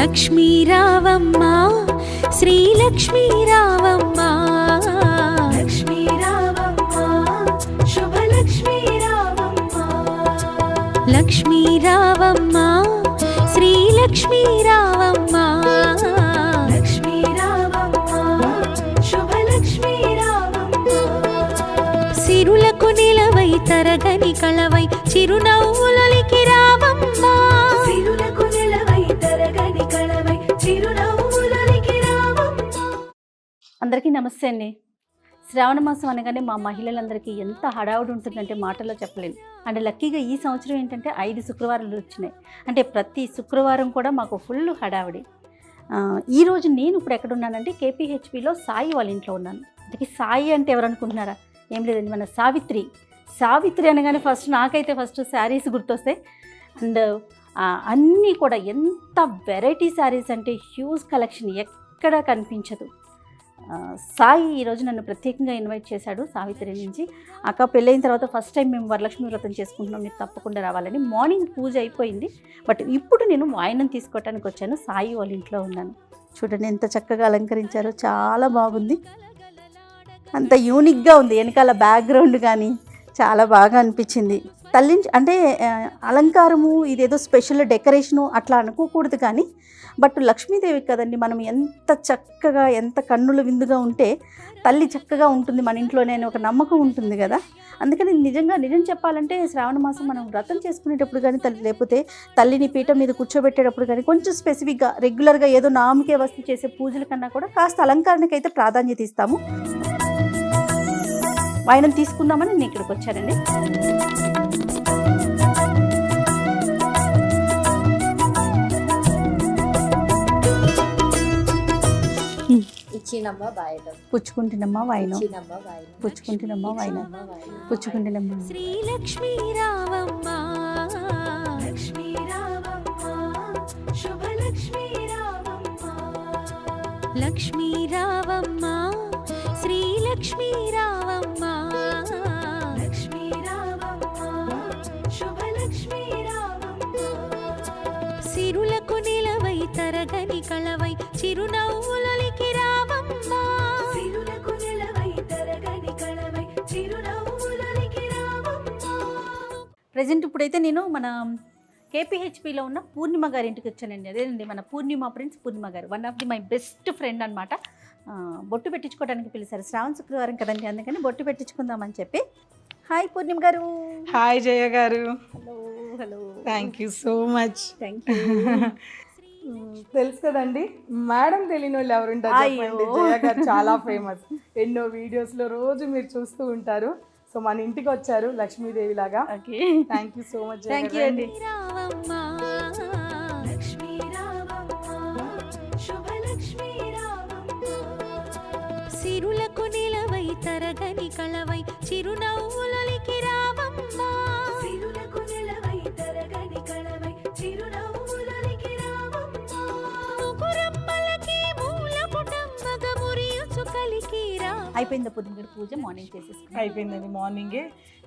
లక్ష్మీ రావమ్మ శ్రీలక్ష్మీ రావమ్మ లక్ష్మీ రావమ్మ శుభలక్ష్మీ రావమ్మ లక్ష్మీ రావమ్మ శ్రీలక్ష్మీ రావమ్మ లక్ష్మీ రావమ్మ శుభలక్ష్మీ రావమ్మ సిరులకు నిలవై తరగని కళవై చిరునవ్వులకి రావమ్మ అందరికీ నమస్తే అండి. శ్రావణ మాసం అనగానే మా మహిళలందరికీ ఎంత హడావుడి ఉంటుందంటే మాటల్లో చెప్పలేను. అంటే లక్కీగా ఈ సంవత్సరం ఏంటంటే 5 శుక్రవారాలు వచ్చినాయి. అంటే ప్రతి శుక్రవారం కూడా మాకు ఫుల్ హడావుడి. ఈరోజు నేను ఇప్పుడు ఎక్కడున్నానంటే కేపీహెచ్పిలో సాయి వాళ్ళ ఇంట్లో ఉన్నాను. అందుకే సాయి అంటే ఎవరు అనుకుంటున్నారా? ఏం లేదండి, మన సావిత్రి అనగానే నాకైతే ఫస్ట్ శారీస్ గుర్తొస్తాయి. అండ్ అన్నీ కూడా ఎంత వెరైటీ శారీస్ అంటే హ్యూజ్ కలెక్షన్ ఎక్కడా కనిపించదు. సాయి ఈరోజు నన్ను ప్రత్యేకంగా ఇన్వైట్ చేశాడు సావిత్రి నుంచి. అక్క పెళ్ళైన తర్వాత ఫస్ట్ టైం మేము వరలక్ష్మి వ్రతం చేసుకుంటున్నాం, మీరు తప్పకుండా రావాలని. మార్నింగ్ పూజ అయిపోయింది, బట్ ఇప్పుడు నేను వాయినం తీసుకోవటానికి వచ్చాను. సాయి వాళ్ళ ఇంట్లో ఉన్నాను. చూడండి ఎంత చక్కగా అలంకరించారో, చాలా బాగుంది. అంత యూనిక్గా ఉంది. వెనకాల బ్యాక్గ్రౌండ్ కానీ చాలా బాగా అనిపించింది. తల్లి అంటే అలంకారము ఇదేదో స్పెషల్ డెకరేషను అట్లా అనుకోకూడదు, కానీ బట్ లక్ష్మీదేవి కదండి, మనం ఎంత చక్కగా ఎంత కన్నుల విందుగా ఉంటే తల్లి చక్కగా ఉంటుంది మన ఇంట్లోనే అని ఒక నమ్మకం ఉంటుంది కదా. అందుకని నిజం చెప్పాలంటే శ్రావణ మాసం మనం వ్రతం చేసుకునేటప్పుడు కానీ లేకపోతే తల్లిని పీఠం మీద కూర్చోబెట్టేటప్పుడు కానీ కొంచెం స్పెసిఫిక్గా రెగ్యులర్గా ఏదో నామకే వస్తు చేసే పూజల కన్నా కూడా కాస్త అలంకరణకైతే ప్రాధాన్యత ఇస్తాము. వాయినం తీసుకుందామని నేను ఇక్కడికి వచ్చానండి. పుచ్చుకుంటున్నమ్మా వాయినం, పుచ్చుకుంటున్నమ్మా వాయినం, పుచ్చుకుంటున్నమ్మా. శ్రీలక్ష్మీ రావమ్మ లక్ష్మీ రావమ్మ శుభలక్ష్మీ రావమ్మ లక్ష్మీ రావమ్మ శ్రీలక్ష్మీ రావమ్మ లక్ష్మీ రావమ్మ శుభలక్ష్మీ రావమ్మ సిరులకు నిలవై తరగని కళవై చిరునవ్వులకి రావమ్మ సిరులకు నిలవై తరగని కళవై చిరునవ్వులకి రావమ్మ. ప్రజెంట్ ఇప్పుడైతే నేను మన కేపీహెచ్పిలో ఉన్న పూర్ణిమ గారి ఇంటికి వచ్చానండి. అదేనండి మన పూర్ణిమ ఫ్రెండ్స్, పూర్ణిమ గారు one of the my best friend అనమాట. బొట్టు పెట్టించుకోవడానికి పిలిచారు. శ్రావణ శుక్రవారం కదండి, అందుకని బొట్టు పెట్టించుకుందామని చెప్పి. హాయ్ పూర్ణిమ గారు. హాయ్ జయ గారు. Hello. Thank you so much. Thank you. తెలుసు కదండి, మేడం తెలియని వాళ్ళు ఎవరుంటారు చెప్పండి. జయ గారు చాలా ఫేమస్. ఎన్నో వీడియోస్లో రోజు మీరు చూస్తూ ఉంటారు. సో మన ఇంటికి వచ్చారు లక్ష్మీదేవి లాగా. Thank you so much. Thank you అండి. సిరులకు నిలవై తరగని కళవై చిరునవ్వులకి రావమ్మ సిరులకు నిలవై తరగని కళవై చిరునవ్వులకి రావమ్మ ముకురమ్మలకి మూలపుటమ్మగ మురియుచు కలికి రా. అయిపోయిందా పూర్ణిమ గారు పూజ? మార్నింగ్ చేసేసుకున్నాం. అయిపోయిందండి, మార్నింగే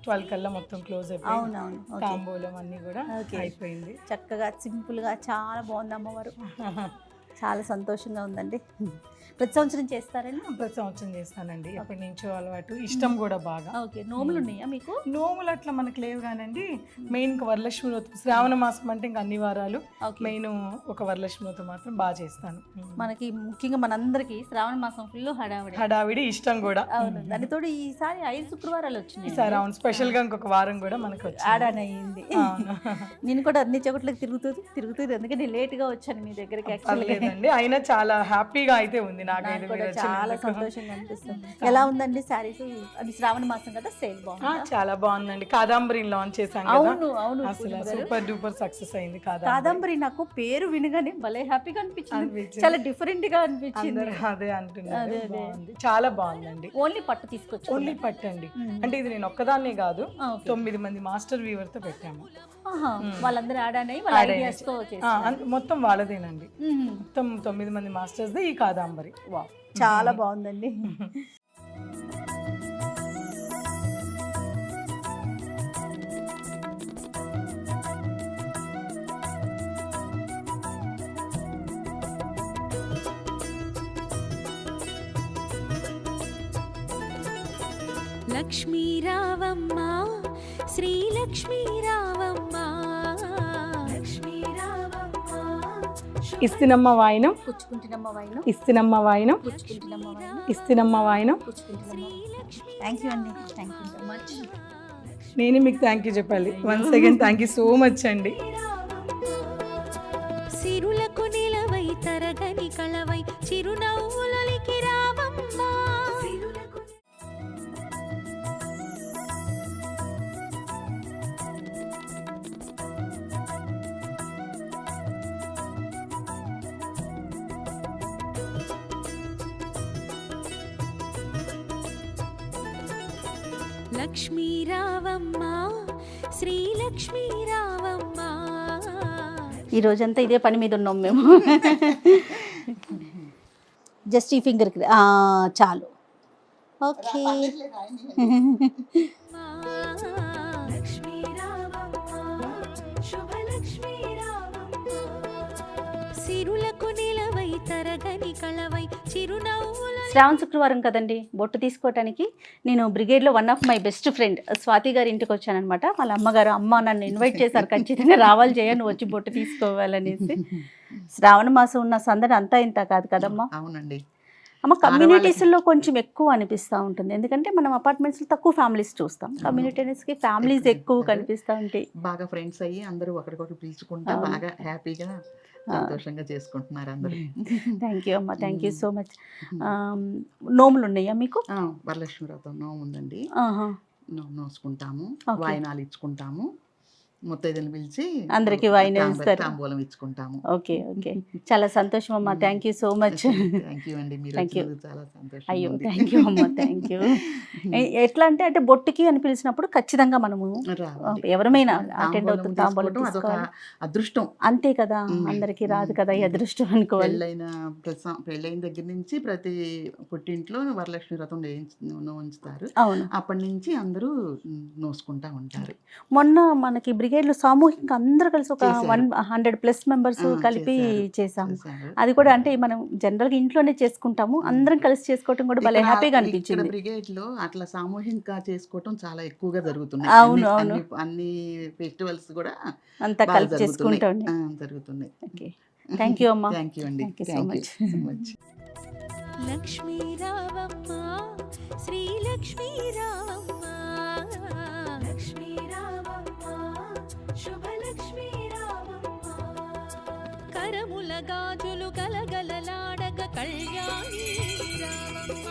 12 కల్లా మొత్తం క్లోజ్ అయిపోయింది. అవునవును. తాంబూలం అన్నీ కూడా అయిపోయింది. చక్కగా సింపుల్గా చాలా బాగుంది అమ్మవారు. చాలా సంతోషంగా ఉందండి. ప్రతి సంవత్సరం చేస్తారండి? ప్రతి సంవత్సరం చేస్తానండి, ఎప్పటి నుంచో అలవాటు, ఇష్టం కూడా బాగా. ఓకే. నోములు ఉన్నాయా మీకు? నోములు అట్లా మనకు లేవు కానండి. మెయిన్ వరలక్ష్మి వ్రతం, శ్రావణ మాసం అంటే ఇంకా అన్ని వారాలు, మెయిన్ ఒక వరలక్ష్మి వ్రతం మాత్రం బాగా చేస్తాను. మనకి ముఖ్యంగా మనందరికి శ్రావణ మాసం ఫుల్ హడావిడి ఇష్టం కూడా. అవును. దానితో ఈసారి 5 శుక్రవారాలు వచ్చినాయి. ఈసారి అవును, స్పెషల్ గా ఇంకొక వారం కూడా మనకు యాడ్ అయ్యింది. నేను కూడా అన్ని చోట్లకి తిరుగుతుంది అందుకే లేట్ గా వచ్చాను మీ దగ్గరికి. లేదండి, అయినా చాలా హ్యాపీగా అయితే ఉంది. చాలా సంతోషంగా అనిపిస్తుంది. ఎలా ఉందండి శారీస్? అది శ్రావణ మాసం కదా, సేల్ బాగుంది. చాలా బాగుందండి. కాదంబరి లాంచ్ చేశాం కదా. అవును అవును, అసలు సూపర్ డూపర్ సక్సెస్ అయింది కాదంబరి. నాకు పేరు వినగానే భలే హ్యాపీగా అనిపించింది, చాలా డిఫరెంట్ గా అనిపించింది. అదే అంటున్నారు, చాలా బాగుందండి. ఓన్లీ పట్టు తీసుకొచ్చి? ఓన్లీ పట్టు అండి. అంటే ఇది నేను ఒక్కదాన్నే కాదు, 9 మంది మాస్టర్ వీవర్ తో పెట్టాము. వాళ్ళందరూ మొత్తం వాళ్ళదేనండి. మొత్తం 9 మంది మాస్టర్స్ ఈ కాదంబరి. చాలా బాగుందండి. లక్ష్మీ రావమ్మ శ్రీలక్ష్మీ రావమ్మ లక్ష్మీ రావమ్మ ఇస్తినమ్మ వాయినం పుచ్చుకుంటున్నమ్మ వైను ఇస్తినమ్మ వాయినం పుచ్చుకుంటున్నమ్మ వైను ఇస్తినమ్మ వాయినం. థ్యాంక్ యూ అండి, థ్యాంక్ యూ సో మచ్. నేను మీకు థ్యాంక్ యూ చెప్పాలి. Once again thank you so much అండి. సిరులకు నిలవై తరగని కళవై చిరునవ్వులొలికి రావమ్మ లక్ష్మీ రావమ్మ శ్రీలక్ష్మీ రావమ్మ. ఈ రోజంతా ఇదే పని మీద ఉన్నాం మేము. జస్ట్ ఈ ఫింగర్ చాలు. ఓకే. లక్ష్మీ రావమ్మ శుభలక్ష్మీ రావమ్మ సిరులకు నిలవై తరగని కళవై చిరునవ్వుల శ్రావణ శుక్రవారం కదండి, బొట్టు తీసుకోవటానికి నేను బ్రిగేడ్లో one of my best friend Swathi గారి ఇంటికి వచ్చానమాట. వాళ్ళ అమ్మగారు అమ్మ నన్ను ఇన్వైట్ చేశారు, ఖచ్చితంగా రావాలి చేయ నువ్వు వచ్చి బొట్టు తీసుకోవాలనేసి. శ్రావణ మాసం ఉన్న సందడి అంతా ఇంత కాదు కదమ్మా. అవునండి. అమ్మ కమ్యూనిటీస్లో కొంచెం ఎక్కువ అనిపిస్తూ ఉంటుంది, ఎందుకంటే మనం అపార్ట్మెంట్స్లో తక్కువ ఫ్యామిలీస్ చూస్తాం, కమ్యూనిటీస్కి ఫ్యామిలీస్ ఎక్కువ కనిపిస్తూ ఉంటాయి. బాగా ఫ్రెండ్స్ అయ్యి అందరూ ఒకరికొకరు పిలుచుకుంటా బాగా హ్యాపీగా సంతోషంగా చేసుకుంటున్నారు అందరూ. థ్యాంక్ యూ అమ్మ, థ్యాంక్ యూ సో మచ్. నోములు ఉన్నాయా మీకు? వరలక్ష్మి వ్రతం నోము ఉందండి. నోసుకుంటాము, Okay. వాయినాలు ఇచ్చుకుంటాము, ముత్తైదుని పిలిచి అందరికీ వాయినం ఇస్తారు. తాంబూలం ఇచ్చుకుంటాము. ఓకే ఓకే, చాలా సంతోషం అమ్మ, thank you so much. Thank you అండి, మీరు Thank you. వచ్చినందుకు చాలా సంతోషం. అయ్యో థ్యాంక్ యూ అమ్మ, థ్యాంక్ యూ. ఎట్లా అంటే బొట్టుకి అని పిలిచినప్పుడు ఖచ్చితంగా మనము ఎవరమైనా అటెండ్ అవుతుంది, తాంబూలం తీసుకోవాలి. అదృష్టం అంతే కదా, అందరికీ రాదు కదా ఈ అదృష్టం అనుకోవాలి. పెళ్ళైన దగ్గర నుంచి ప్రతి పుట్టింట్లో వరలక్ష్మి వ్రతం ఉంచుతారు. అవును, అప్పటి నుంచి అందరూ నోసుకుంటా ఉంటారు. మొన్న మనకి బ్రిగేడ్లో సామూహికంగా అందరూ కలిసి ఒక 100+ మెంబర్స్ కలిపి చేసాము. అది కూడా అంటే మనం జనరల్గా ఇంట్లోనే చేసుకుంటాము, అందరం కలిసి చేసుకోవటం కూడా భలే హ్యాపీగా అనిపించింది. బ్రిగేడ్ లో అట్లా సామూహికంగా చేసుకోవటం చాలా ఎక్కువగా జరుగుతున్నాయి. అవును, అవును. అన్ని ఫెస్టివల్స్ కూడా అంతా కలిసి చేసుకుంటా జరుగుతున్నాయి. ఓకే, థ్యాంక్ యూ అమ్మా. థ్యాంక్ యూ అండి, Thank you so thank much. You so much. Lakshmi రావమ్మ శ్రీలక్ష్మీ రావమ్మ లక్ష్మీ రావమ్మ శుభలక్ష్మీ రావమ్మ కరముల గాజులు గలగలలాడగ కళ్యాణి రావమ్మ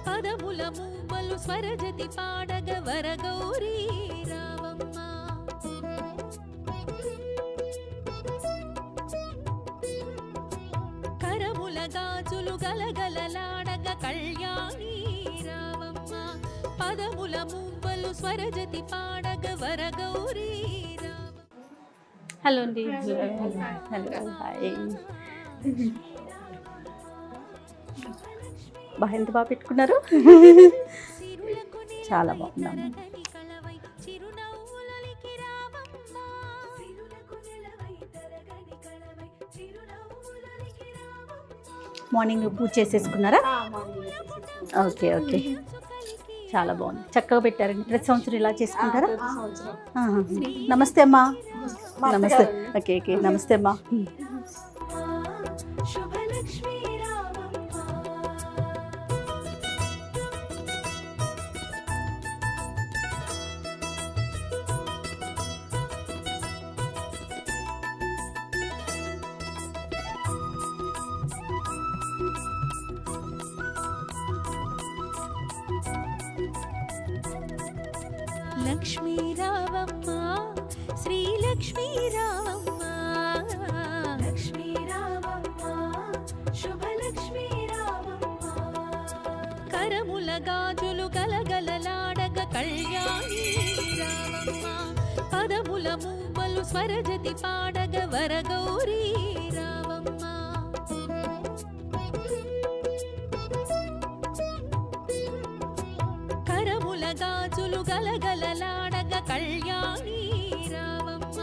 పదముల మూవలు స్వరజతి పాడగ వరగౌరీ రావమ్మ కరముల గాజులు గలగలలాడగ కళ్యాణి రావమ్మ పదముల మూవలు స్వరజతి పాడగ వరగౌరీ రావమ్మ. హలో అండి, హలో, హాయ్. బాగా ఎంత బాగా పెట్టుకున్నారు, చాలా బాగున్నాము. మార్నింగ్ పూజ చేసేసుకున్నారా? ఓకే ఓకే, చాలా బాగుంది, చక్కగా పెట్టారండి. ప్రతి సంవత్సరం ఇలా చేసుకుంటారా? ఆహా. నమస్తే అమ్మా. నమస్తే. ఓకే ఓకే, నమస్తే అమ్మా. శుభలక్ష్మీ రావమ్మ లక్ష్మీ రావమ్మ శ్రీలక్ష్మీ రావమ్మ లక్ష్మీ రావమ్మ శుభలక్ష్మీ రావమ్మ కరముల గాజులు గలగలలాడగ కళ్యాణి రావమ్మ పదముల మూవలు స్వరజతి పాడగ వరగౌరీ రావమ్మ కరముల గాజులు గలగలలాడగ కళ్యాణి రావమ్మ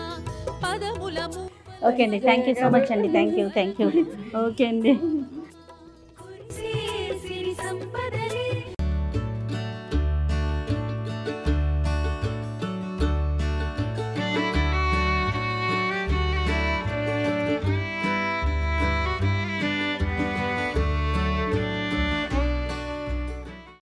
పదముల ఓకే అండి, థ్యాంక్ యూ సో మచ్ అండి, థ్యాంక్ యూ. ఓకే అండి.